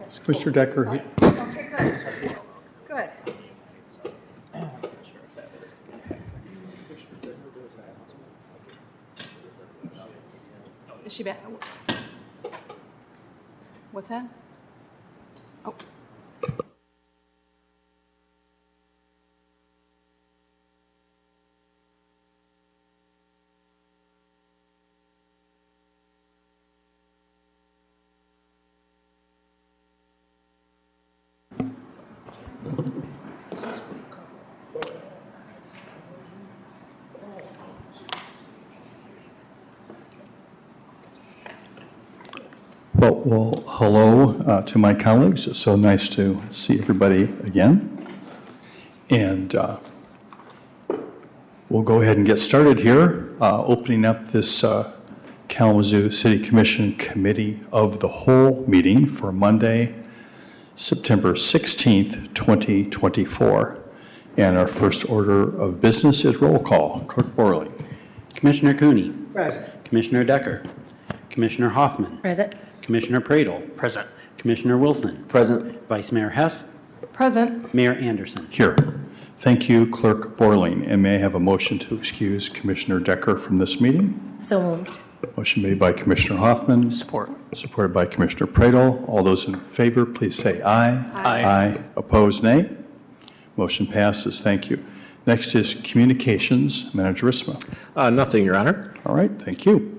Is Commissioner Decker? Okay, good. Good. Is she back? What's that? Oh. Well, hello to my colleagues. It's so nice to see everybody again. And we'll go ahead and get started here, opening up this Kalamazoo City Commission Committee of the Whole meeting for Monday, September 16th, 2024. And our first order of business is roll call. Clerk Borley. Commissioner Cooney. Present. Commissioner Decker. Commissioner Hoffman. Present. Commissioner Pradel. Present. Commissioner Wilson. Present. Vice Mayor Hess. Present. Mayor Anderson. Here. Thank you, Clerk Borling. And may I have a motion to excuse Commissioner Decker from this meeting? So moved. Motion made by Commissioner Hoffman. Support. Supported by Commissioner Pradel. All those in favor, please say aye. Aye. Aye. Opposed, nay. Motion passes. Thank you. Next is communications. Manager Risma. Nothing, Your Honor. All right. Thank you.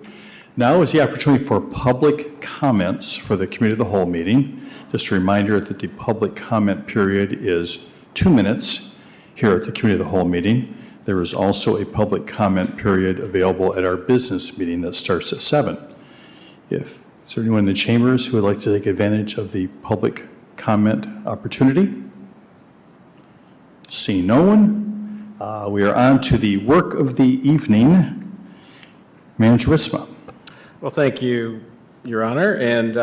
Now is the opportunity for public comments for the Committee of the Whole meeting. Just a reminder that the public comment period is 2 minutes here at the Committee of the Whole meeting. There is also a public comment period available at our business meeting that starts at 7. Is there anyone in the chambers who would like to take advantage of the public comment opportunity? See no one. We are on to the work of the evening. Manager Risma. Well, thank you, Your Honor. And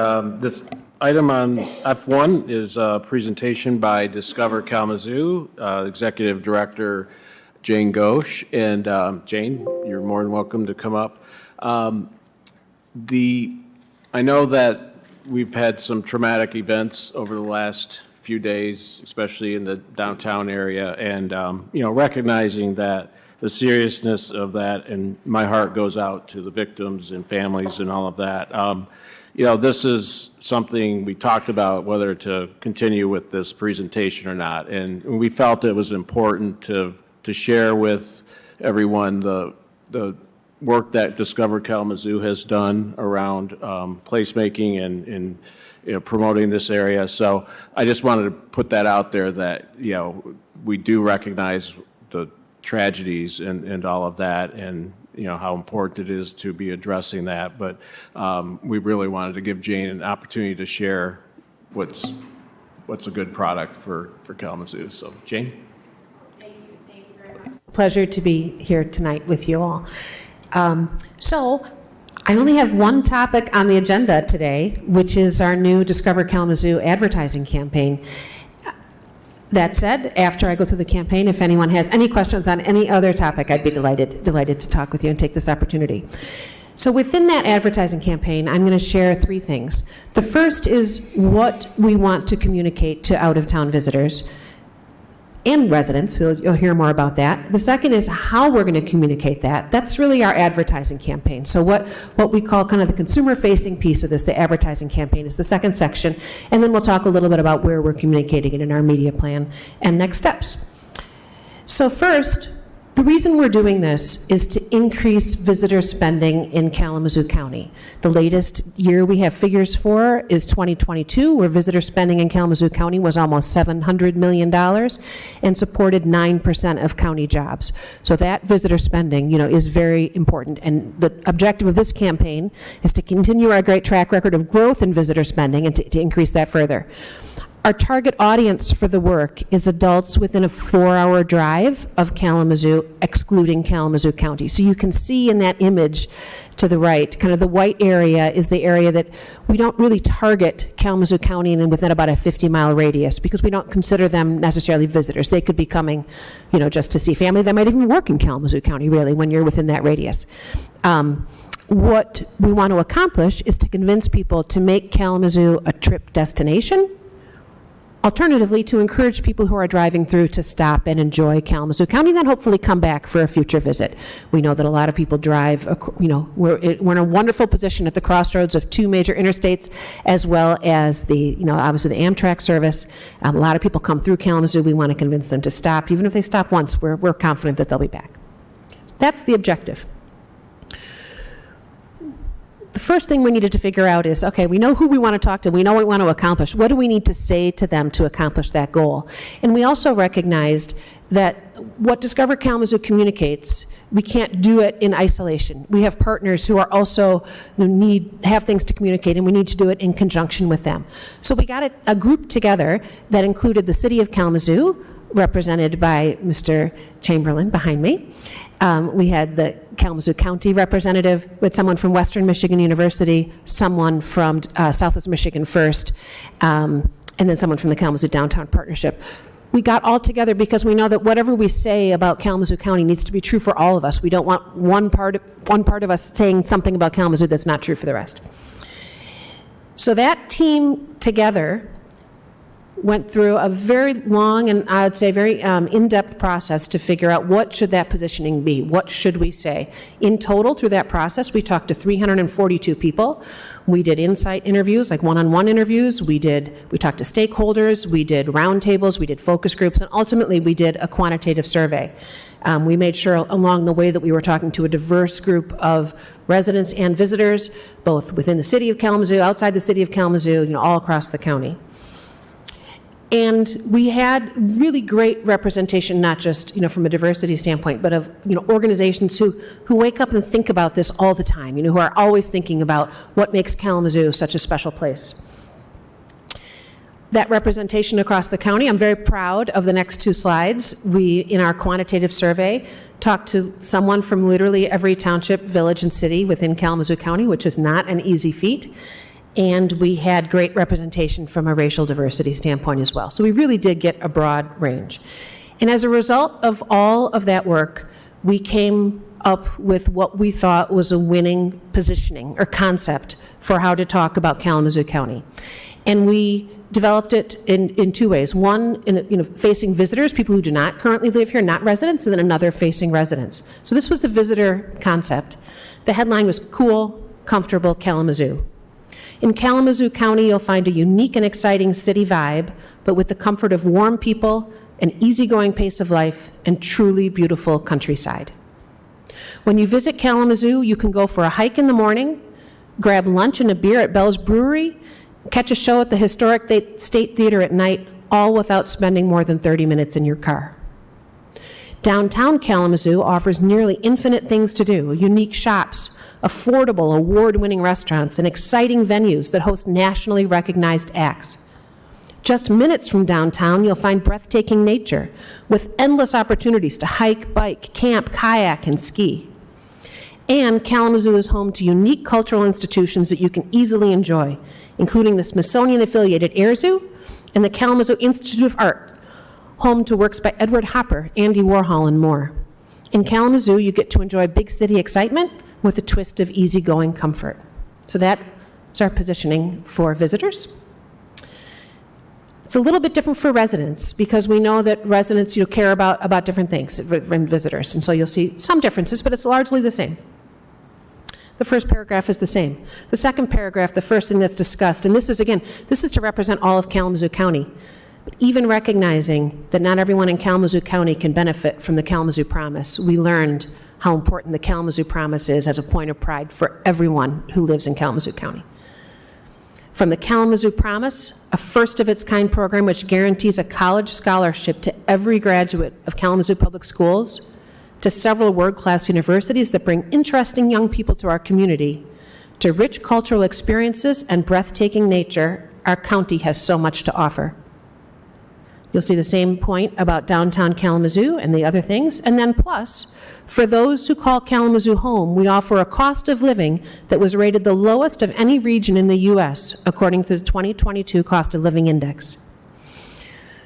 this item on F1 is a presentation by Discover Kalamazoo, Executive Director Jane Ghosh. And Jane, you're more than welcome to come up. I know that we've had some traumatic events over the last few days, especially in the downtown area, and recognizing that the seriousness of that, and my heart goes out to the victims and families and all of that. This is something we talked about whether to continue with this presentation or not, and we felt it was important to share with everyone the work that Discover Kalamazoo has done around placemaking and promoting this area. So I just wanted to put that out there that we do recognize the tragedies and all of that, and how important it is to be addressing that. But we really wanted to give Jane an opportunity to share what's a good product for Kalamazoo. So Jane. Thank you very much. Pleasure to be here tonight with you all. So I only have one topic on the agenda today, which is our new Discover Kalamazoo advertising campaign. That said, after I go through the campaign, if anyone has any questions on any other topic, I'd be delighted to talk with you and take this opportunity. So within that advertising campaign, I'm going to share 3 things. The first is what we want to communicate to out-of-town visitors and residents, so you'll hear more about that. The second is how we're going to communicate that. That's really our advertising campaign. So what we call kind of the consumer-facing piece of this, the advertising campaign, is the second section. And then we'll talk a little bit about where we're communicating it in our media plan and next steps. So first, the reason we're doing this is to increase visitor spending in Kalamazoo County. The latest year we have figures for is 2022, where visitor spending in Kalamazoo County was almost $700 million and supported 9% of county jobs. So that visitor spending, is very important. And the objective of this campaign is to continue our great track record of growth in visitor spending and to increase that further. Our target audience for the work is adults within a 4-hour drive of Kalamazoo, excluding Kalamazoo County. So you can see in that image to the right, kind of the white area is the area that we don't really target Kalamazoo County and then within about a 50-mile radius, because we don't consider them necessarily visitors. They could be coming, just to see family. They might even work in Kalamazoo County, really, when you're within that radius. What we want to accomplish is to convince people to make Kalamazoo a trip destination Alternatively, to encourage people who are driving through to stop and enjoy Kalamazoo County, then hopefully come back for a future visit. We know that a lot of people drive, we're in a wonderful position at the crossroads of two major interstates, as well as obviously the Amtrak service. A lot of people come through Kalamazoo. We want to convince them to stop. Even if they stop once, we're confident that they'll be back. That's the objective. The first thing we needed to figure out is, okay, we know who we want to talk to, we know what we want to accomplish. What do we need to say to them to accomplish that goal? And we also recognized that what Discover Kalamazoo communicates, we can't do it in isolation. We have partners who are also have things to communicate, and we need to do it in conjunction with them. So we got a group together that included the City of Kalamazoo, represented by Mr. Chamberlain behind me. We had the Kalamazoo County representative, with someone from Western Michigan University, someone from Southwest Michigan First, and then someone from the Kalamazoo Downtown Partnership. We got all together because we know that whatever we say about Kalamazoo County needs to be true for all of us. We don't want one part of us saying something about Kalamazoo that's not true for the rest. So that team together went through a very long and I would say very in-depth process to figure out what should that positioning be, what should we say. In total, through that process, we talked to 342 people. We did insight interviews, like one-on-one interviews. We talked to stakeholders, we did roundtables, we did focus groups, and ultimately we did a quantitative survey. We made sure along the way that we were talking to a diverse group of residents and visitors, both within the city of Kalamazoo, outside the city of Kalamazoo, all across the county. And we had really great representation, not just from a diversity standpoint, but of organizations who wake up and think about this all the time, who are always thinking about what makes Kalamazoo such a special place. That representation across the county, I'm very proud of the next two slides. We, in our quantitative survey, talked to someone from literally every township, village, and city within Kalamazoo County, which is not an easy feat. And we had great representation from a racial diversity standpoint as well. So we really did get a broad range. And as a result of all of that work, we came up with what we thought was a winning positioning or concept for how to talk about Kalamazoo County. And we developed it in two ways. One, facing visitors, people who do not currently live here, not residents, and then another facing residents. So this was the visitor concept. The headline was Cool, Comfortable Kalamazoo. In Kalamazoo County, you'll find a unique and exciting city vibe, but with the comfort of warm people, an easygoing pace of life, and truly beautiful countryside. When you visit Kalamazoo, you can go for a hike in the morning, grab lunch and a beer at Bell's Brewery, catch a show at the historic State Theater at night, all without spending more than 30 minutes in your car. Downtown Kalamazoo offers nearly infinite things to do, unique shops, affordable, award-winning restaurants, and exciting venues that host nationally recognized acts. Just minutes from downtown, you'll find breathtaking nature with endless opportunities to hike, bike, camp, kayak, and ski. And Kalamazoo is home to unique cultural institutions that you can easily enjoy, including the Smithsonian-affiliated Air Zoo and the Kalamazoo Institute of Art, home to works by Edward Hopper, Andy Warhol, and more. In Kalamazoo, you get to enjoy big city excitement with a twist of easygoing comfort. So that is our positioning for visitors. It's a little bit different for residents because we know that residents care about different things than visitors. And so you'll see some differences, but it's largely the same. The first paragraph is the same. The second paragraph, the first thing that's discussed, and this is to represent all of Kalamazoo County. But even recognizing that not everyone in Kalamazoo County can benefit from the Kalamazoo Promise, we learned how important the Kalamazoo Promise is as a point of pride for everyone who lives in Kalamazoo County. From the Kalamazoo Promise, a first-of-its-kind program which guarantees a college scholarship to every graduate of Kalamazoo Public Schools, to several world-class universities that bring interesting young people to our community, to rich cultural experiences and breathtaking nature, our county has so much to offer. You'll see the same point about downtown Kalamazoo and the other things. And then plus, for those who call Kalamazoo home, we offer a cost of living that was rated the lowest of any region in the U.S., according to the 2022 Cost of Living Index.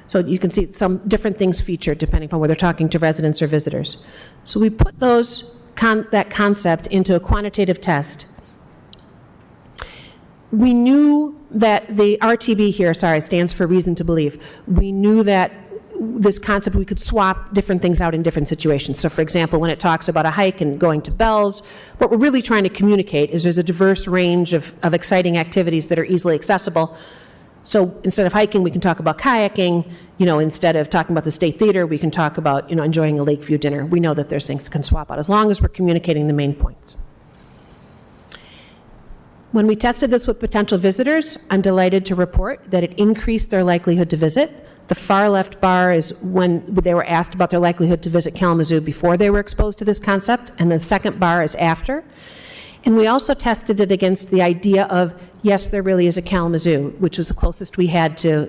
So you can see some different things featured depending on whether talking to residents or visitors. So we put that concept into a quantitative test. we knew that the RTB here, sorry, stands for reason to believe. We knew that this concept, we could swap different things out in different situations. So for example, when it talks about a hike and going to Bell's, what we're really trying to communicate is there's a diverse range of exciting activities that are easily accessible. So instead of hiking, we can talk about kayaking. Instead of talking about the State Theater, we can talk about, enjoying a lakeview dinner. We know that there's things that can swap out as long as we're communicating the main points. When we tested this with potential visitors, I'm delighted to report that it increased their likelihood to visit. The far left bar is when they were asked about their likelihood to visit Kalamazoo before they were exposed to this concept, and the second bar is after. And we also tested it against the idea of, yes, there really is a Kalamazoo, which was the closest we had to,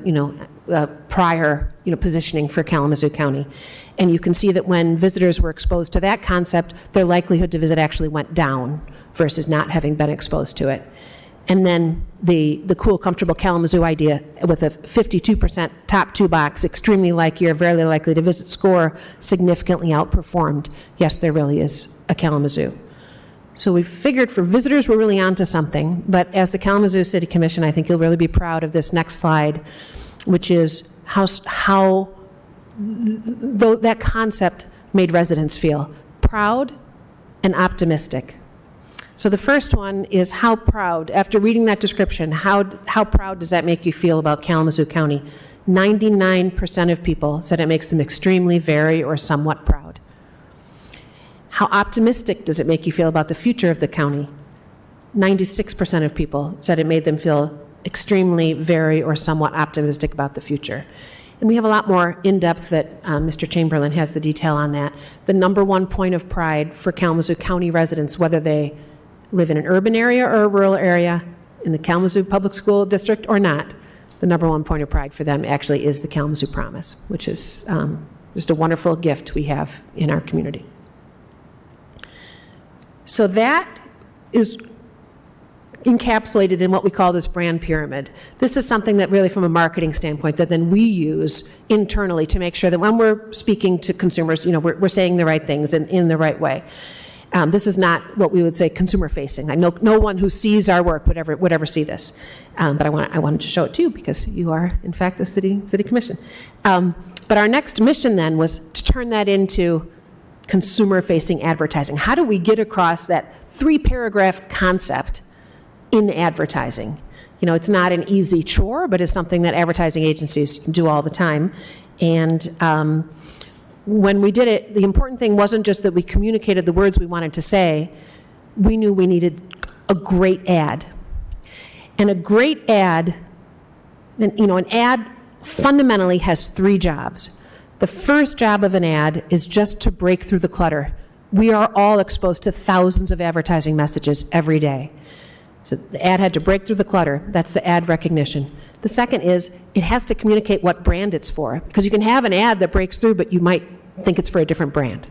prior, positioning for Kalamazoo County. And you can see that when visitors were exposed to that concept, their likelihood to visit actually went down versus not having been exposed to it. And then the cool, comfortable Kalamazoo idea with a 52% top two box, extremely likely or very likely to visit score, significantly outperformed, yes, there really is a Kalamazoo. So we figured for visitors, we're really onto something. But as the Kalamazoo City Commission, I think you'll really be proud of this next slide, which is how that concept made residents feel proud and optimistic. So the first one is how proud, after reading that description, how proud does that make you feel about Kalamazoo County? 99% of people said it makes them extremely, very, or somewhat proud. How optimistic does it make you feel about the future of the county? 96% of people said it made them feel extremely, very, or somewhat optimistic about the future. And we have a lot more in-depth that Mr. Chamberlain has the detail on that. The number one point of pride for Kalamazoo County residents, whether they live in an urban area or a rural area, in the Kalamazoo Public School District or not, the number one point of pride for them actually is the Kalamazoo Promise, which is just a wonderful gift we have in our community. So that is encapsulated in what we call this brand pyramid. This is something that really, from a marketing standpoint, that then we use internally to make sure that when we're speaking to consumers, we're saying the right things and in the right way. This is not what we would say consumer facing. I know no one who sees our work would ever see this, but I wanted to show it to you because you are, in fact, the city commission. But our next mission then was to turn that into consumer-facing advertising. How do we get across that 3-paragraph concept in advertising? It's not an easy chore, but it's something that advertising agencies do all the time. And when we did it, the important thing wasn't just that we communicated the words we wanted to say. We knew we needed a great ad. And a great ad, an ad fundamentally has 3 jobs. The first job of an ad is just to break through the clutter. We are all exposed to thousands of advertising messages every day. So the ad had to break through the clutter. That's the ad recognition. The second is it has to communicate what brand it's for, because you can have an ad that breaks through, but you might think it's for a different brand.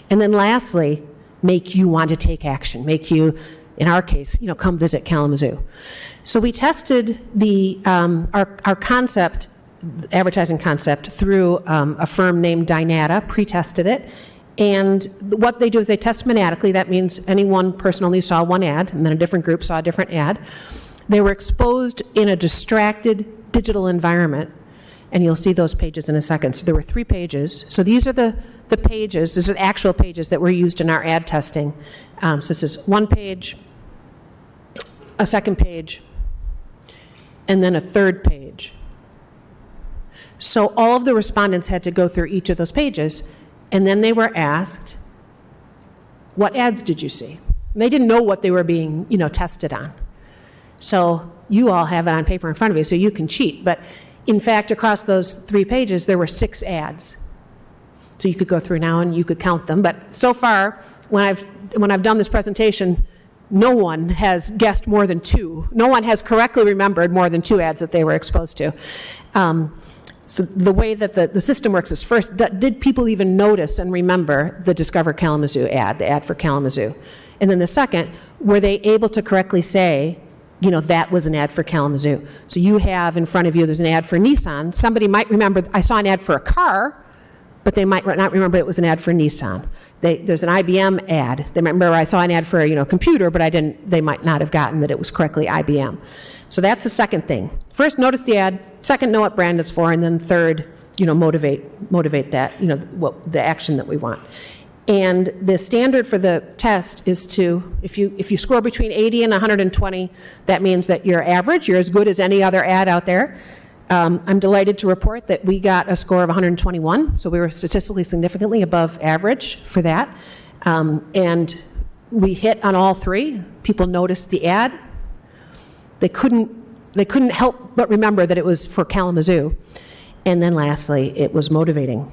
And then lastly, make you want to take action, make you, in our case, come visit Kalamazoo. So we tested our concept, advertising concept, through a firm named Dynata, pre-tested it. And what they do is they test monetically. That means any one person only saw one ad, and then a different group saw a different ad. They were exposed in a distracted digital environment, and you'll see those pages in a second. So there were 3 pages. So these are the pages. These are actual pages that were used in our ad testing. So this is 1 page, a second page, and then a third page. So all of the respondents had to go through each of those pages, and then they were asked, what ads did you see? And they didn't know what they were being, tested on. So you all have it on paper in front of you, so you can cheat. But in fact, across those 3 pages, there were 6 ads. So you could go through now and you could count them. But so far, when I've done this presentation, no one has guessed more than 2. No one has correctly remembered more than 2 ads that they were exposed to. So the way that the system works is, first, did people even notice and remember the Discover Kalamazoo ad, the ad for Kalamazoo? And then the second, were they able to correctly say, that was an ad for Kalamazoo? So you have in front of you, there's an ad for Nissan. Somebody might remember, I saw an ad for a car, but they might not remember it was an ad for Nissan. There's an IBM ad. They remember I saw an ad for a computer, but they might not have gotten that it was correctly IBM. So that's the second thing. First, notice the ad. Second, know what brand it's for. And then third, motivate that, what the action that we want. And the standard for the test is to, if you score between 80 and 120, that means that you're average. You're as good as any other ad out there. I'm delighted to report that we got a score of 121, so we were statistically significantly above average for that. And we hit on all three. People noticed the ad. They couldn't help but remember that it was for Kalamazoo. And then lastly, it was motivating.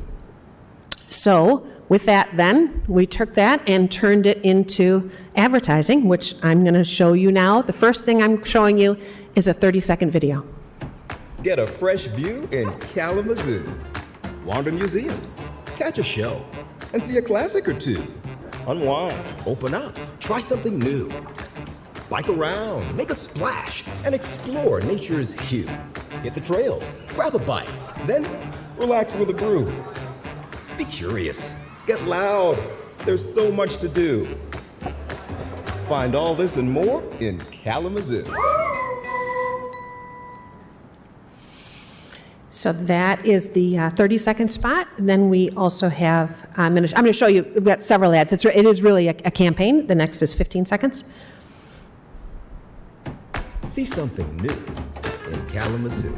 So with that then, we took that and turned it into advertising, which I'm going to show you now. The first thing I'm showing you is a 30-second video. Get a fresh view in Kalamazoo. Wander museums, catch a show, and see a classic or two. Unwind, open up, try something new. Bike around, make a splash, and explore nature's hue. Hit the trails, grab a bite, then relax with a brew. Be curious, get loud, there's so much to do. Find all this and more in Kalamazoo. So that is the 30-second spot. And then we also have, I'm going to show you, we've got several ads. It is really a campaign. The next is 15 seconds. See something new in Kalamazoo.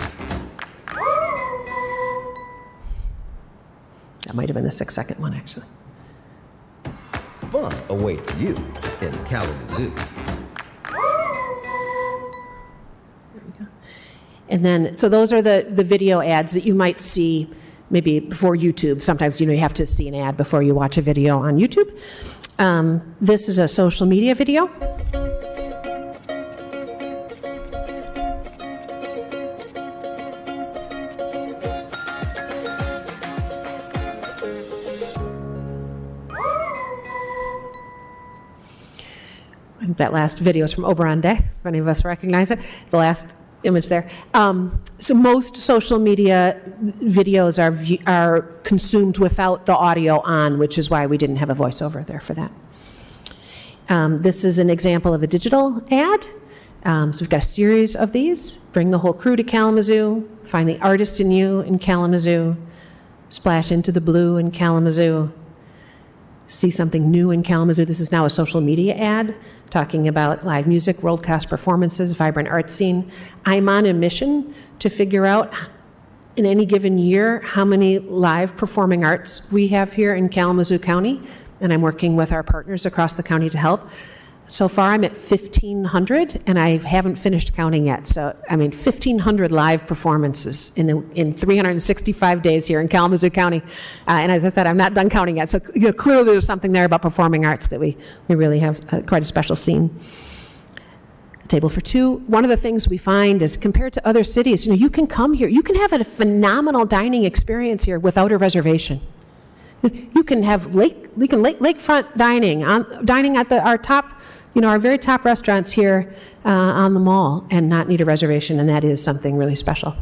That might have been the 6-second one, actually. Fun awaits you in Kalamazoo. And then, so those are the video ads that you might see maybe before YouTube. Sometimes, you have to see an ad before you watch a video on YouTube. This is a social media video. I think that last video is from Oberon Day, if any of us recognize it, the last image there. So most social media videos are consumed without the audio on, which is why we didn't have a voiceover there for that. This is an example of a digital ad. So we've got a series of these. Bring the whole crew to Kalamazoo, find the artist in you in Kalamazoo, splash into the blue in Kalamazoo, see something new in Kalamazoo. This is now a social media ad talking about live music, world-class performances, vibrant art scene. I'm on a mission to figure out in any given year how many live performing arts we have here in Kalamazoo County, and I'm working with our partners across the county to help. So far, I'm at 1,500, and I haven't finished counting yet. So, 1,500 live performances in 365 days here in Kalamazoo County. And as I said, I'm not done counting yet. So, clearly there's something there about performing arts that we really have quite a special scene. Table for two. One of the things we find is compared to other cities, you can come here. You can have a phenomenal dining experience here without a reservation. You can have lakefront dining at our top, our very top restaurants here on the mall and not need a reservation, and that is something really special.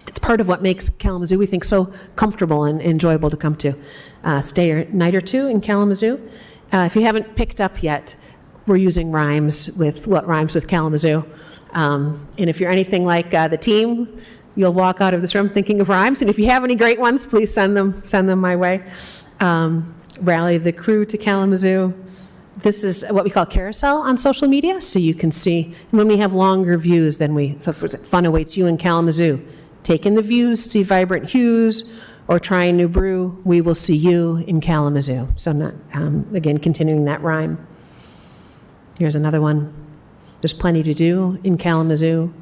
It's part of what makes Kalamazoo, we think, so comfortable and enjoyable to come to. Stay a night or two in Kalamazoo. If you haven't picked up yet, we're using rhymes with what rhymes with Kalamazoo. And if you're anything like the team, you'll walk out of this room thinking of rhymes. And if you have any great ones, please send them my way. Rally the crew to Kalamazoo. This is what we call carousel on social media, so you can see when we have longer views than so for fun awaits you in Kalamazoo. Take in the views, see vibrant hues, or try a new brew, we will see you in Kalamazoo. So again, continuing that rhyme. Here's another one. There's plenty to do in Kalamazoo.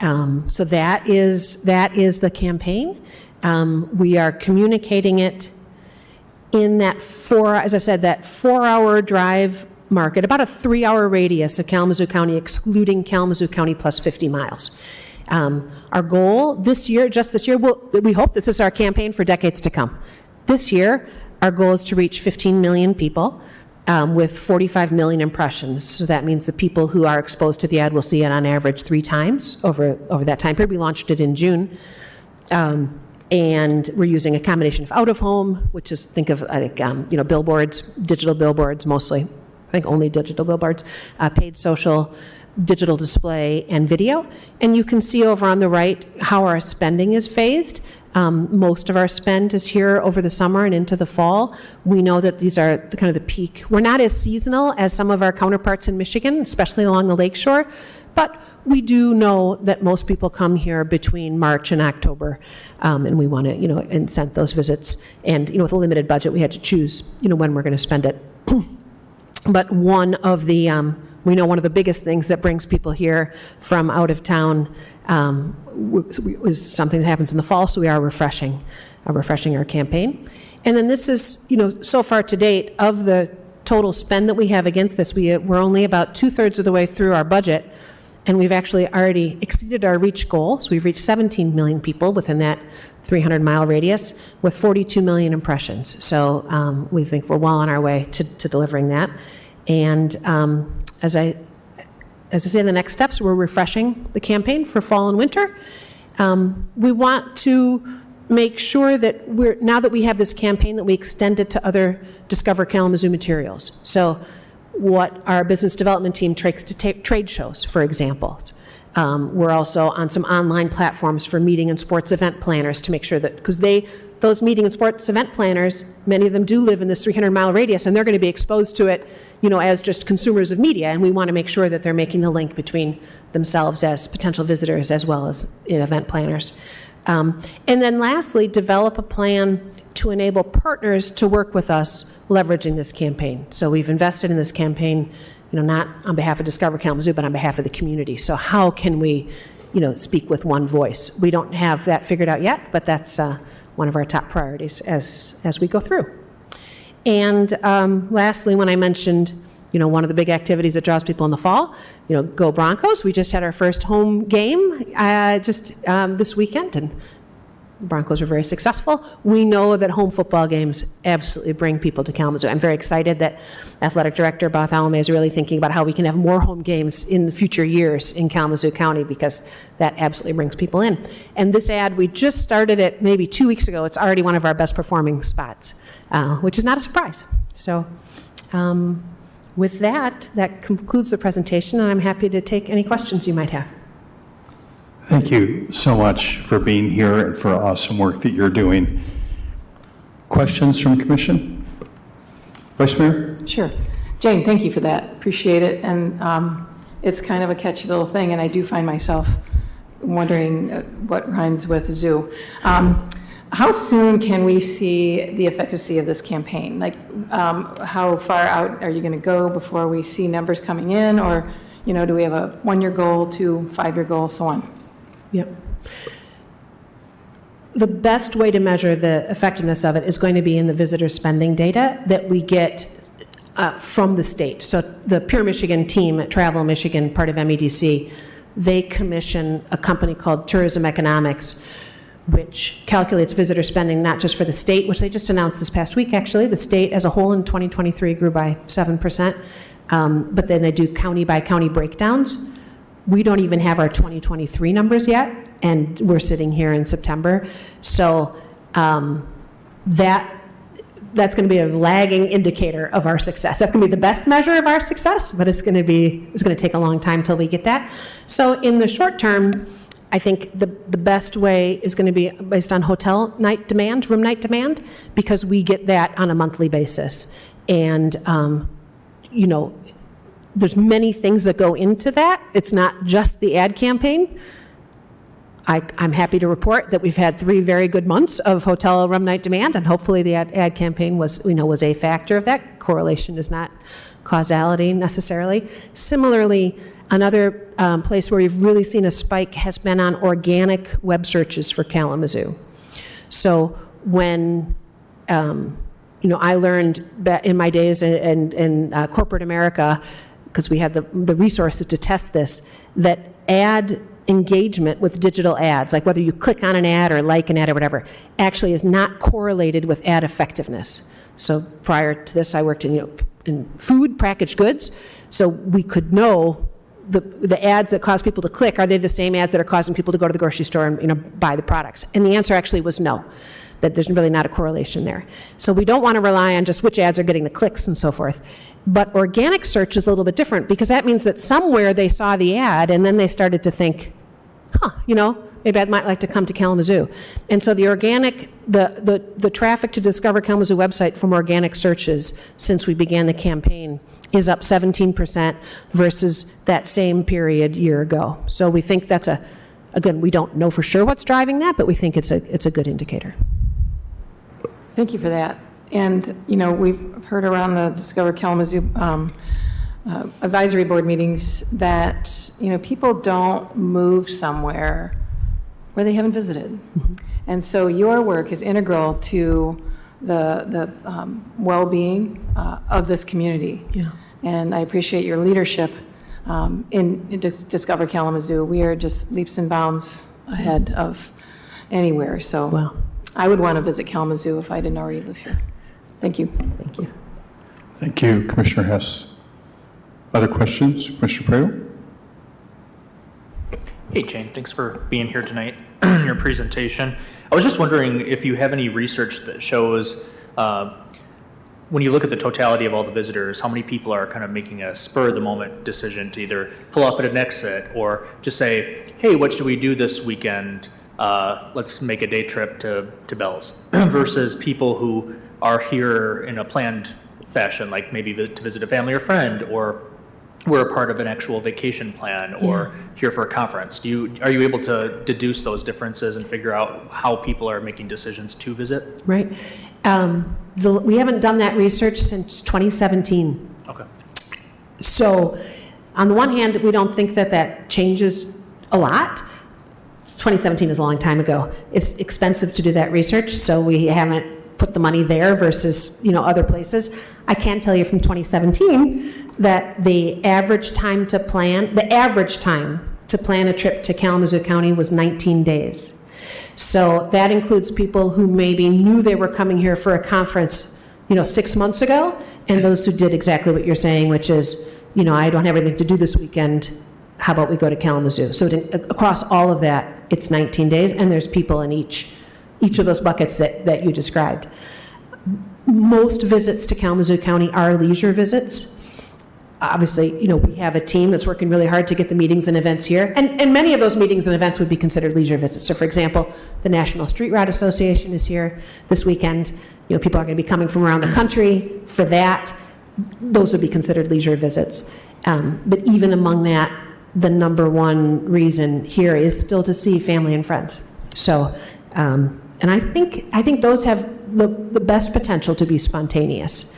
So that is the campaign. We are communicating it in that 4-hour drive market, about a 3-hour radius of Kalamazoo County, excluding Kalamazoo County plus 50 miles. Our goal this year, we hope this is our campaign for decades to come. This year, our goal is to reach 15 million people with 45 million impressions. So that means the people who are exposed to the ad will see it on average 3 times over that time period. We launched it in June. And we're using a combination of out-of-home, which is, think of billboards, digital billboards mostly. I think only digital billboards, paid social, digital display and video. And you can see over on the right how our spending is phased. Most of our spend is here over the summer and into the fall. We know that these are kind of the peak. We're not as seasonal as some of our counterparts in Michigan, especially along the lakeshore, but we do know that most people come here between March and October, and we want to, incent those visits. And, with a limited budget, we had to choose, when we're going to spend it. But one of the biggest things that brings people here from out of town is something that happens in the fall, so we are refreshing our campaign. And then this is, so far to date, of the total spend that we have against this, we're only about 2/3 of the way through our budget, and we've actually already exceeded our reach goal. So we've reached 17 million people within that 300-mile radius with 42 million impressions. So we think we're well on our way to delivering that. And as I say, the next steps, we're refreshing the campaign for fall and winter. We want to make sure that now that we have this campaign, that we extend it to other Discover Kalamazoo materials. So what our business development team takes to trade shows, for example. We're also on some online platforms for meeting and sports event planners to make sure that, because those meeting and sports event planners, many of them do live in this 300-mile radius, and they're going to be exposed to it, as just consumers of media, and we want to make sure that they're making the link between themselves as potential visitors as well as event planners. And then lastly, develop a plan to enable partners to work with us leveraging this campaign. So we've invested in this campaign, not on behalf of Discover Kalamazoo, but on behalf of the community. So how can we, speak with one voice? We don't have that figured out yet, but that's one of our top priorities as we go through. And lastly, when I mentioned, one of the big activities that draws people in the fall, go Broncos. We just had our first home game this weekend, and Broncos were very successful. We know that home football games absolutely bring people to Kalamazoo. I'm very excited that Athletic Director Bartholomew is really thinking about how we can have more home games in the future years in Kalamazoo County, because that absolutely brings people in. And this ad, we just started it maybe 2 weeks ago. It's already one of our best performing spots, which is not a surprise. So with that concludes the presentation, and I'm happy to take any questions you might have. Thank you so much for being here and for awesome work that you're doing. Questions from Commission? Vice Mayor? Sure. Jane, thank you for that. Appreciate it. And it's kind of a catchy little thing, and I do find myself wondering what rhymes with zoo. How soon can we see the efficacy of this campaign? Like, how far out are you going to go before we see numbers coming in? Or, do we have a 1-year goal, 2, 5-year goal, so on? Yep. The best way to measure the effectiveness of it is going to be in the visitor spending data that we get from the state. So the Pure Michigan team at Travel Michigan, part of MEDC, they commission a company called Tourism Economics, which calculates visitor spending not just for the state, which they just announced this past week, actually. The state as a whole in 2023 grew by 7%, but then they do county-by-county breakdowns. We don't even have our 2023 numbers yet, and we're sitting here in September. So that's going to be a lagging indicator of our success. That's going to be the best measure of our success, but it's going to take a long time till we get that. So in the short term, I think the best way is going to be based on hotel night demand, room night demand, because we get that on a monthly basis. And, there's many things that go into that. It's not just the ad campaign. I'm happy to report that we've had 3 very good months of hotel room night demand, and hopefully the ad campaign was a factor of that. Correlation is not causality necessarily. Similarly, another place where we've really seen a spike has been on organic web searches for Kalamazoo. So when I learned in my days in corporate America, because we had the resources to test this, that ad engagement with digital ads, like whether you click on an ad or like an ad or whatever, actually is not correlated with ad effectiveness. So prior to this, I worked in food, packaged goods, so we could know the ads that cause people to click, are they the same ads that are causing people to go to the grocery store and buy the products? And the answer actually was no. that there's really not a correlation there. So we don't want to rely on just which ads are getting the clicks and so forth. But organic search is a little bit different, because that means that somewhere they saw the ad and then they started to think, maybe I might like to come to Kalamazoo. And so the organic, the traffic to Discover Kalamazoo website from organic searches since we began the campaign is up 17% versus that same period year ago. So we think that's again, we don't know for sure what's driving that, but we think it's a good indicator. Thank you for that. And, we've heard around the Discover Kalamazoo advisory board meetings that, people don't move somewhere where they haven't visited. Mm-hmm. And so your work is integral to the well-being of this community. Yeah. And I appreciate your leadership in Discover Kalamazoo. We are just leaps and bounds ahead of anywhere. So wow. I would want to visit Kalamazoo if I didn't already live here. Thank you. Thank you. Thank you, Commissioner Hess. Other questions? Commissioner Prado? Hey, Jane, thanks for being here tonight in your presentation. I was just wondering if you have any research that shows when you look at the totality of all the visitors, how many people are kind of making a spur-of-the-moment decision to either pull off at an exit or just say, hey, what should we do this weekend? Let's make a day trip to Bell's, versus people who are here in a planned fashion, like maybe to visit a family or friend, or we're a part of an actual vacation plan, or here for a conference. Are you able to deduce those differences and figure out how people are making decisions to visit? Right. We haven't done that research since 2017. Okay. So on the one hand, we don't think that changes a lot. 2017 is a long time ago. It's expensive to do that research, so we haven't put the money there versus other places. I can tell you from 2017 that the average time to plan a trip to Kalamazoo County was 19 days. So that includes people who maybe knew they were coming here for a conference 6 months ago, and those who did exactly what you're saying, which is I don't have anything to do this weekend, how about we go to Kalamazoo? So across all of that, it's 19 days, and there's people in each of those buckets that you described. Most visits to Kalamazoo County are leisure visits. Obviously, we have a team that's working really hard to get the meetings and events here, and many of those meetings and events would be considered leisure visits. So, for example, the National Street Rod Association is here this weekend. People are going to be coming from around the country for that. Those would be considered leisure visits. But even among that, the number one reason here is still to see family and friends. So, and I think those have the best potential to be spontaneous.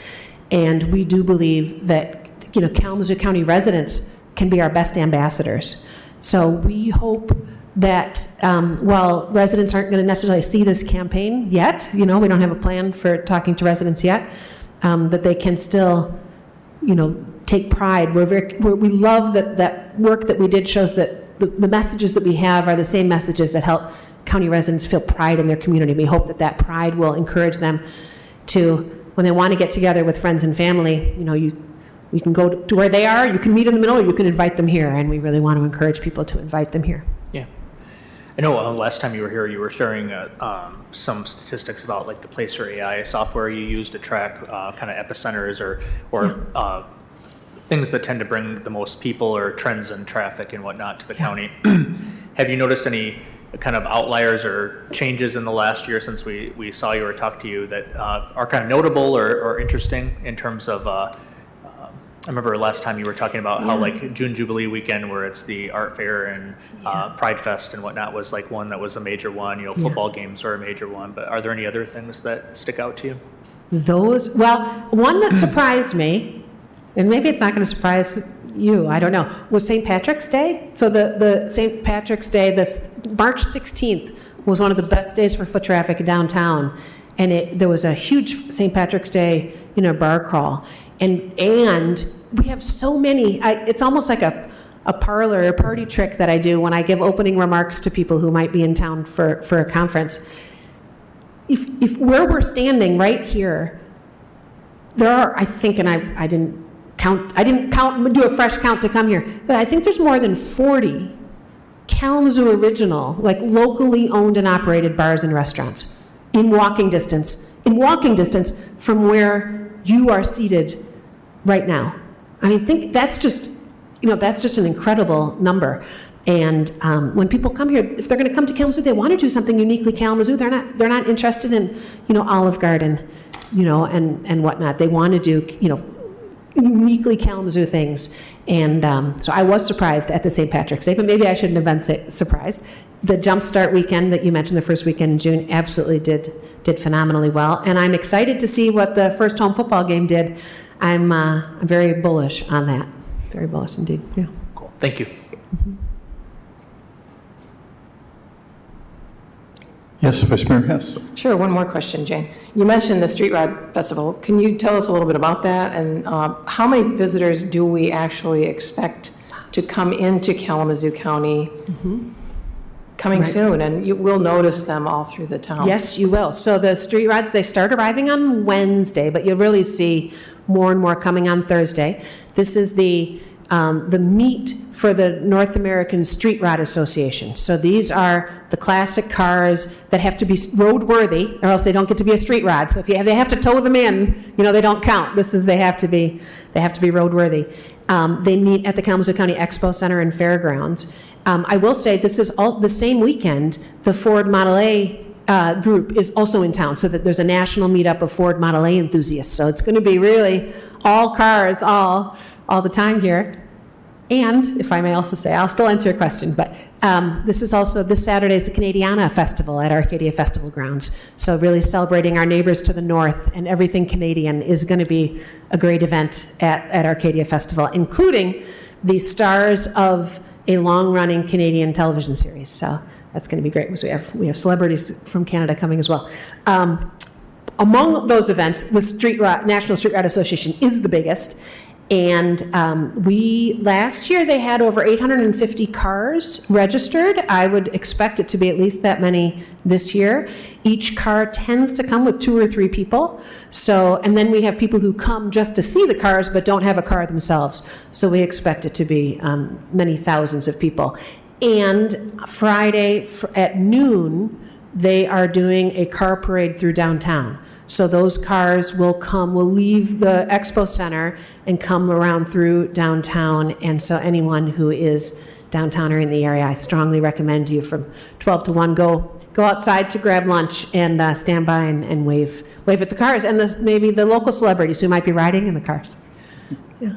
And we do believe that Kalamazoo County residents can be our best ambassadors. So we hope that while residents aren't going to necessarily see this campaign yet, we don't have a plan for talking to residents yet, that they can still, take pride. We love that work that we did shows that the messages that we have are the same messages that help county residents feel pride in their community. We hope that pride will encourage them to, when they want to get together with friends and family, you can go to where they are, you can meet in the middle, or you can invite them here, and we really want to encourage people to invite them here. Yeah. I know last time you were here, you were sharing some statistics about like the Placer AI software you use to track kind of epicenters or things that tend to bring the most people or trends in traffic and whatnot to the county. Have you noticed any kind of outliers or changes in the last year since we saw you or talked to you that are kind of notable or interesting in terms of I remember last time you were talking about how like June Jubilee weekend, where it's the art fair and Pride Fest and whatnot, was like one that was a major one. Football games are a major one. But are there any other things that stick out to you? One that surprised me, and maybe it's not going to surprise you, I don't know, was St. Patrick's Day. So the St. Patrick's Day, March 16th, was one of the best days for foot traffic downtown. And there was a huge St. Patrick's Day, bar crawl. And we have so many, it's almost like a parlor or party trick that I do when I give opening remarks to people who might be in town for a conference. If where we're standing right here, there are, I think, and I didn't do a fresh count to come here, but I think there's more than 40 Kalamazoo original, like locally owned and operated bars and restaurants. in walking distance from where you are seated right now. I mean, that's just an incredible number. And when people come here, if they're going to come to Kalamazoo, they want to do something uniquely Kalamazoo. They're not interested in, Olive Garden, and whatnot. They want to do, uniquely Kalamazoo things. And so I was surprised at the St. Patrick's Day, but maybe I shouldn't have been surprised. The Jumpstart weekend that you mentioned, the first weekend in June, absolutely did phenomenally well. And I'm excited to see what the first home football game did. I'm very bullish on that. Very bullish indeed. Yeah. Cool. Thank you. Mm-hmm. Yes, Vice Mayor Hess. Sure, one more question, Jane. You mentioned the Street Rod Festival. Can you tell us a little bit about that? And how many visitors do we actually expect to come into Kalamazoo County coming soon? And you will notice them all through the town. Yes, you will. So the street rods, they start arriving on Wednesday, but you'll really see more and more coming on Thursday. This is the meet for the North American Street Rod Association. So these are the classic cars that have to be roadworthy, or else they don't get to be a street rod. So if they have to tow them in, they don't count. They have to be roadworthy. They meet at the Kalamazoo County Expo Center and Fairgrounds. I will say this is all the same weekend. The Ford Model A group is also in town, so that there's a national meetup of Ford Model A enthusiasts. So it's going to be really all cars, all the time here. And if I may also say, I'll still answer your question, but this Saturday is the Canadiana Festival at Arcadia Festival Grounds. So really celebrating our neighbors to the north, and everything Canadian is going to be a great event at Arcadia Festival, including the stars of a long-running Canadian television series. So that's going to be great, because we have celebrities from Canada coming as well. Among those events, the National Street Rod Association is the biggest. And last year they had over 850 cars registered. I would expect it to be at least that many this year. Each car tends to come with 2 or 3 people. And then we have people who come just to see the cars but don't have a car themselves. So we expect it to be many thousands of people. And Friday at noon, they are doing a car parade through downtown. So those cars will leave the Expo Center and come around through downtown. And so anyone who is downtown or in the area, I strongly recommend you from 12 to 1, go outside to grab lunch and stand by and wave at the cars, and maybe the local celebrities who might be riding in the cars. Yeah.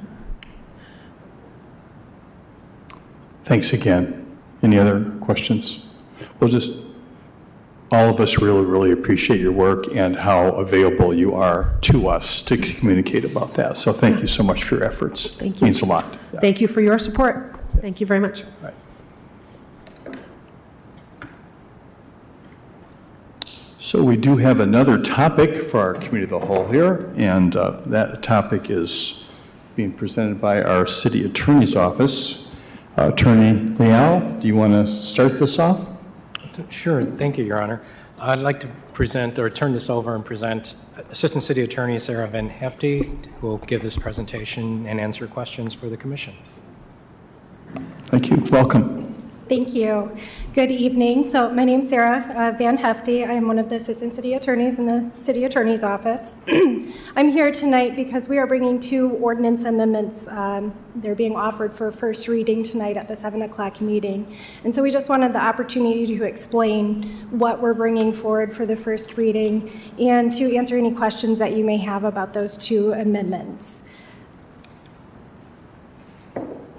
Thanks again. Any other questions? All of us really, really appreciate your work and how available you are to us to communicate about that. So thank you so much for your efforts. Thank you. It means a lot. Yeah. Thank you for your support. Thank you very much. Right. So we do have another topic for our committee of the whole here, and that topic is being presented by our city attorney's office. Attorney Leal, do you want to start this off? Sure. Thank you, Your Honor. I'd like to turn this over and present Assistant City Attorney Sarah Van Hefty, who will give this presentation and answer questions for the Commission. Thank you. Welcome. Thank you. Good evening. So my name's Sarah Van Hefty. I am one of the Assistant City Attorneys in the City Attorney's Office. I'm here tonight because we are bringing 2 ordinance amendments. They're being offered for first reading tonight at the 7 o'clock meeting. And so we just wanted the opportunity to explain what we're bringing forward for the first reading and to answer any questions that you may have about those 2 amendments.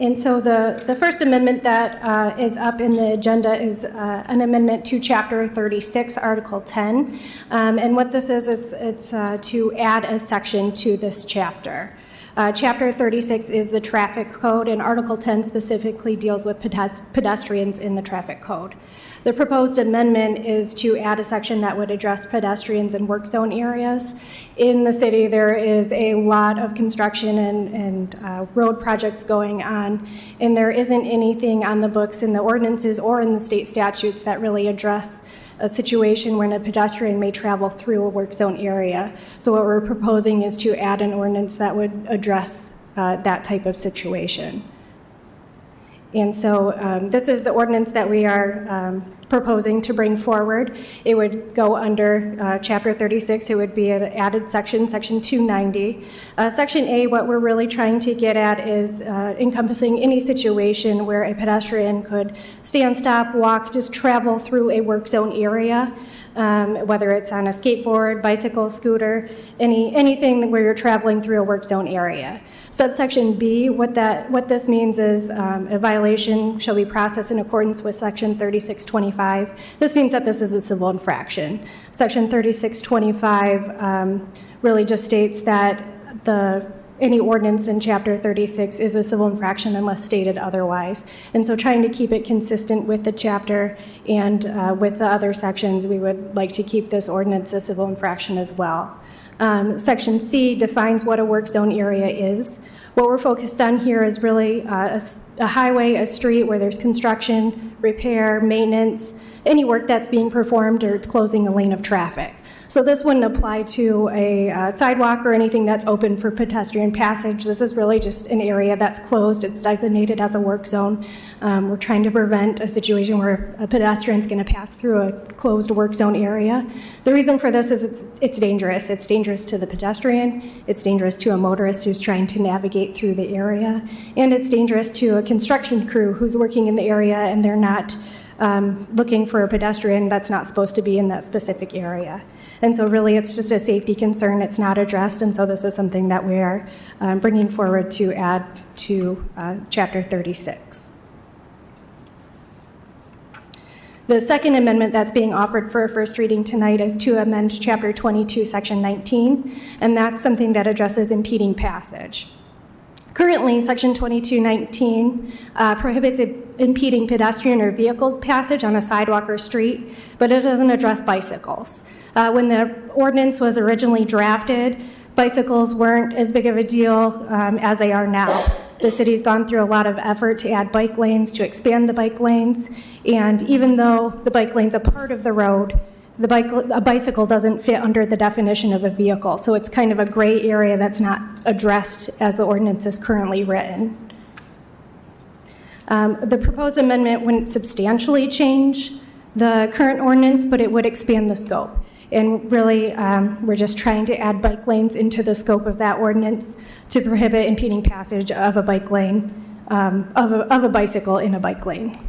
And so the first amendment that is up in the agenda is an amendment to Chapter 36, Article 10. And what this is, it's to add a section to this chapter. Chapter 36 is the traffic code, and Article 10 specifically deals with pedestrians in the traffic code. The proposed amendment is to add a section that would address pedestrians in work zone areas. In the city, there is a lot of construction and road projects going on, and there isn't anything on the books in the ordinances or in the state statutes that really address a situation when a pedestrian may travel through a work zone area. So what we're proposing is to add an ordinance that would address that type of situation. And so this is the ordinance that we are proposing to bring forward. It would go under Chapter 36. It would be an added section, Section 290. Section A, what we're really trying to get at is encompassing any situation where a pedestrian could stand, stop, walk, just travel through a work zone area, whether it's on a skateboard, bicycle, scooter, anything where you're traveling through a work zone area. Subsection B, what this means is a violation shall be processed in accordance with Section 3625. This means that this is a civil infraction. Section 3625 really just states that any ordinance in Chapter 36 is a civil infraction unless stated otherwise. And so trying to keep it consistent with the chapter and with the other sections, we would like to keep this ordinance a civil infraction as well. Section C defines what a work zone area is. What we're focused on here is really a highway, a street where there's construction, repair, maintenance, any work that's being performed or it's closing a lane of traffic. So this wouldn't apply to a sidewalk or anything that's open for pedestrian passage. This is really just an area that's closed. It's designated as a work zone. We're trying to prevent a situation where a pedestrian's going to pass through a closed work zone area. The reason for this is it's dangerous. It's dangerous to the pedestrian. It's dangerous to a motorist who's trying to navigate through the area. And it's dangerous to a construction crew who's working in the area and they're not looking for a pedestrian that's not supposed to be in that specific area. And so really it's just a safety concern. It's not addressed, and so this is something that we are bringing forward to add to Chapter 36. The second amendment that's being offered for a first reading tonight is to amend Chapter 22, Section 19, and that's something that addresses impeding passage. Currently, Section 2219 prohibits impeding pedestrian or vehicle passage on a sidewalk or street, but it doesn't address bicycles. When the ordinance was originally drafted, bicycles weren't as big of a deal as they are now. The city's gone through a lot of effort to add bike lanes, to expand the bike lanes, and even though the bike lane's a part of the road, a bicycle doesn't fit under the definition of a vehicle, so it's kind of a gray area that's not addressed as the ordinance is currently written. The proposed amendment wouldn't substantially change the current ordinance, but it would expand the scope. And really, we're just trying to add bike lanes into the scope of that ordinance to prohibit impeding passage of a bike lane, of a bicycle in a bike lane.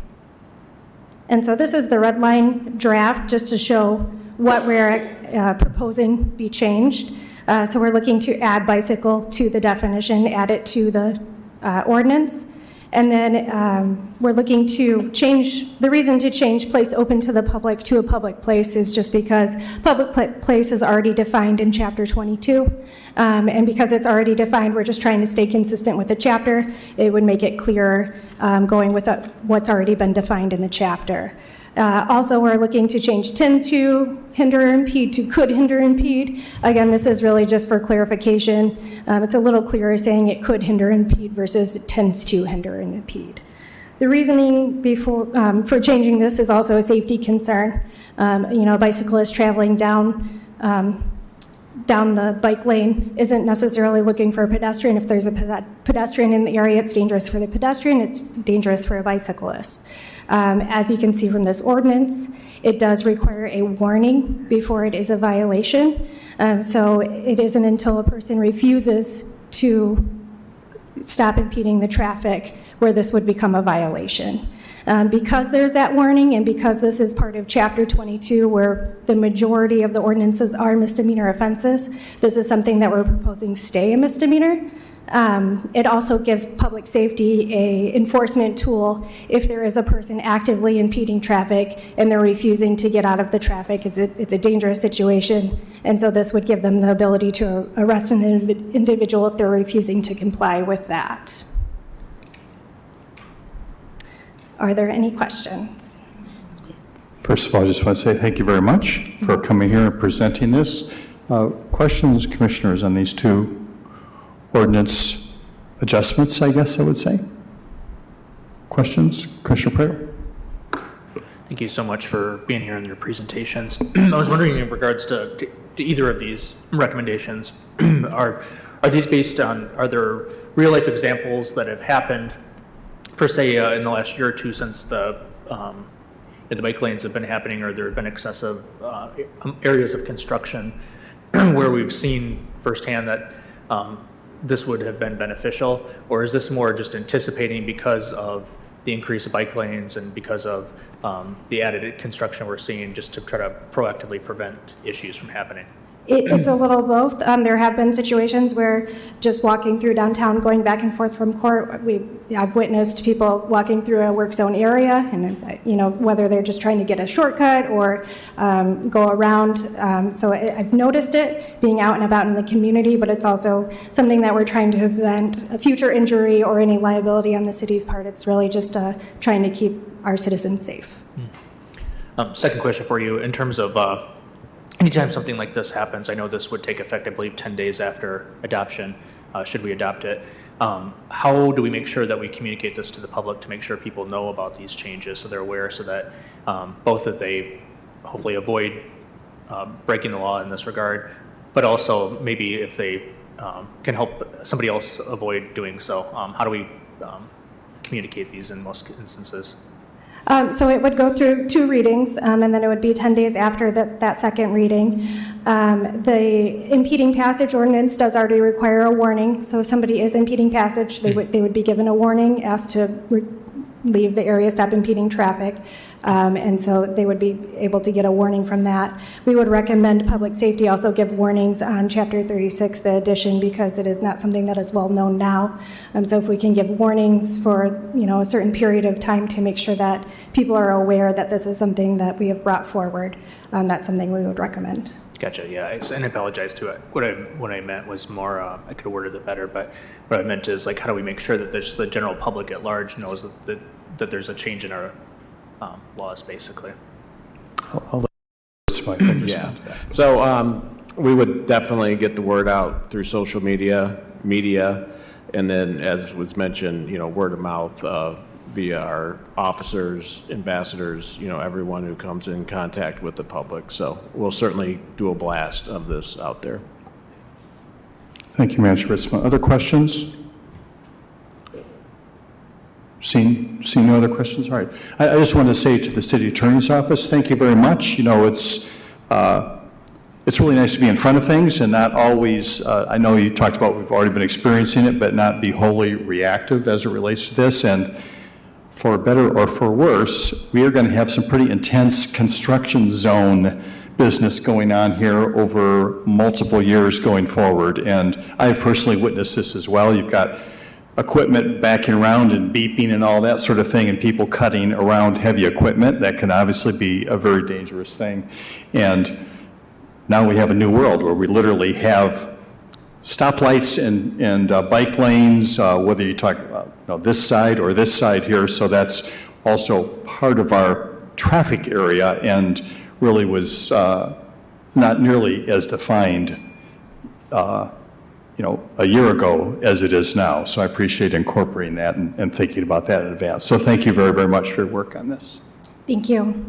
And so this is the red line draft just to show what we're proposing be changed. So we're looking to add bicycle to the definition, add it to the ordinance. And then we're looking to change, the reason to change place open to the public to a public place is just because public place is already defined in Chapter 22. And because it's already defined, we're just trying to stay consistent with the chapter. It would make it clearer going with what's already been defined in the chapter. Also, we're looking to change tend to hinder or impede to could hinder or impede. Again, this is really just for clarification. It's a little clearer saying it could hinder or impede versus it tends to hinder and impede. The reasoning for changing this is also a safety concern. A bicyclist traveling down the bike lane isn't necessarily looking for a pedestrian. If there's a pedestrian in the area, it's dangerous for the pedestrian, it's dangerous for a bicyclist. As you can see from this ordinance, it does require a warning before it is a violation. So it isn't until a person refuses to stop impeding the traffic where this would become a violation. Because there's that warning and because this is part of Chapter 22 where the majority of the ordinances are misdemeanor offenses, this is something that we're proposing stay a misdemeanor. It also gives public safety an enforcement tool if there is a person actively impeding traffic and they're refusing to get out of the traffic. It's a dangerous situation, and so this would give them the ability to arrest an individual if they're refusing to comply with that. Are there any questions? First of all, I just want to say thank you very much for coming here and presenting this. Questions, commissioners, on these two ordinance adjustments, I guess I would say. Questions? Commissioner Prater. Thank you so much for being here in your presentations. I was wondering in regards to either of these recommendations, are these based on, are there real life examples that have happened per se in the last year or two since the bike lanes have been happening, or there have been excessive areas of construction where we've seen firsthand that this would have been beneficial, or is this more just anticipating because of the increase of bike lanes and because of the added construction we're seeing, just to try to proactively prevent issues from happening? It's a little both. There have been situations where just walking through downtown, going back and forth from court, I've witnessed people walking through a work zone area, and whether they're just trying to get a shortcut or go around. So I've noticed it being out and about in the community, but it's also something that we're trying to prevent a future injury or any liability on the city's part. It's really just trying to keep our citizens safe. Second question for you, in terms of anytime something like this happens, I know this would take effect, I believe, 10 days after adoption, should we adopt it. How do we make sure that we communicate this to the public to make sure people know about these changes so they're aware, so that both that they hopefully avoid breaking the law in this regard, but also maybe if they can help somebody else avoid doing so? How do we communicate these in most instances? So it would go through 2 readings, and then it would be 10 days after that second reading. The impeding passage ordinance does already require a warning. So if somebody is impeding passage, they would be given a warning, asked to leave the area, stop impeding traffic. And so they would be able to get a warning from that. We would recommend public safety also give warnings on Chapter 36, the addition, because it is not something that is well known now. So if we can give warnings for a certain period of time to make sure that people are aware that this is something that we have brought forward, that's something we would recommend. Gotcha. Yeah, and I apologize to it. What I meant was more. I could have worded it better, but what I meant is, like, how do we make sure that the general public at large knows that there's a change in our laws, basically? I'll let Mike respond. Yeah. So we would definitely get the word out through social media, and then, as was mentioned, word of mouth via our officers, ambassadors, everyone who comes in contact with the public. So we'll certainly do a blast of this out there. Thank you, Manager Ritzman. Other questions? Seeing no other questions? All right. I just want to say to the City Attorney's Office, thank you very much. It's really nice to be in front of things and not always, I know you talked about we've already been experiencing it, but not be wholly reactive as it relates to this. And for better or for worse, we are going to have some pretty intense construction zone business going on here over multiple years going forward. And I've personally witnessed this as well. You've got equipment backing around and beeping and all that sort of thing, and people cutting around heavy equipment. That can obviously be a very dangerous thing. And now we have a new world where we literally have stoplights and bike lanes, whether you talk about this side or this side here. So that's also part of our traffic area, and really was not nearly as defined a year ago as it is now. So I appreciate incorporating that and thinking about that in advance. So thank you very, very much for your work on this. Thank you.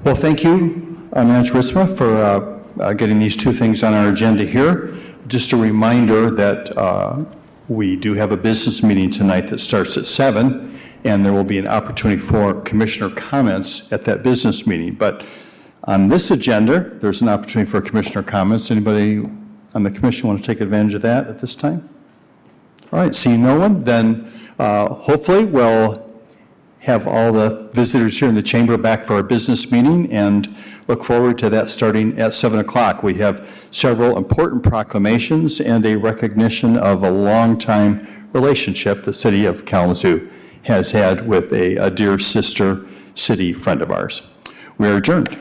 Well, thank you, Manager Ritzma, for getting these 2 things on our agenda here. Just a reminder that we do have a business meeting tonight that starts at 7, and there will be an opportunity for commissioner comments at that business meeting. But on this agenda, there's an opportunity for commissioner comments. Anybody on the commission want to take advantage of that at this time? All right, seeing no one, then hopefully we'll have all the visitors here in the chamber back for our business meeting, and look forward to that starting at 7 o'clock. We have several important proclamations and a recognition of a long-time relationship the city of Kalamazoo has had with a dear sister city friend of ours. We are adjourned.